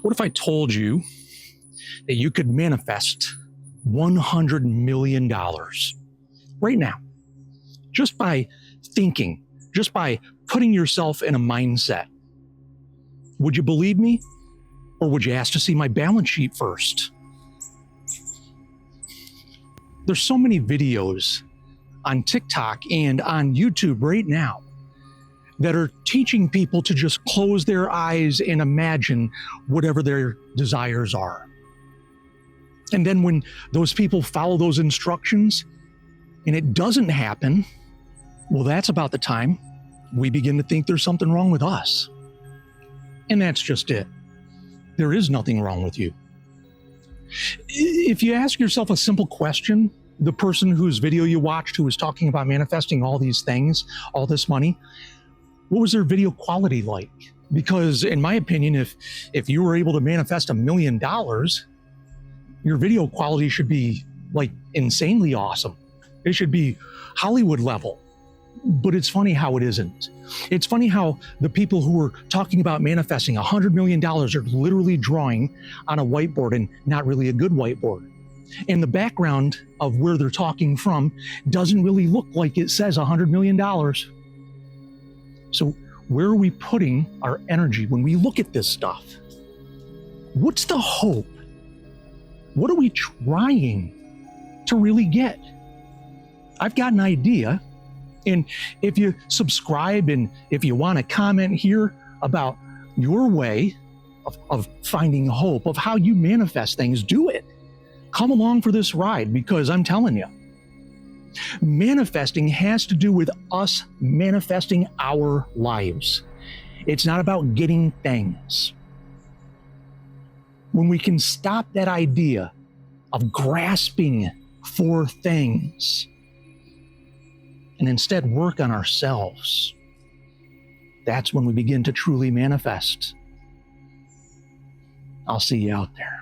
What if I told you that you could manifest $100 million right now, just by thinking, just by putting yourself in a mindset? Would you believe me? Or would you ask to see my balance sheet first? There's so many videos on TikTok and on YouTube right now that are teaching people to just close their eyes and imagine whatever their desires are. And then when those people follow those instructions and it doesn't happen, well, that's about the time we begin to think there's something wrong with us. And that's just it. There is nothing wrong with you. If you ask yourself a simple question, the person whose video you watched who was talking about manifesting all these things, all this money, what was their video quality like? Because in my opinion, if you were able to manifest $1 million, your video quality should be like insanely awesome. It should be Hollywood level. But it's funny how it isn't. It's funny how the people who are talking about manifesting $100 million are literally drawing on a whiteboard, and not really a good whiteboard. And the background of where they're talking from doesn't really look like it says $100 million. So where are we putting our energy when we look at this stuff? What's the hope? What are we trying to really get? I've got an idea. And if you subscribe and if you want to comment here about your way of finding hope, of how you manifest things, do it. Come along for this ride, because I'm telling you, manifesting has to do with us manifesting our lives. It's not about getting things. When we can stop that idea of grasping for things and instead work on ourselves, that's when we begin to truly manifest. I'll see you out there.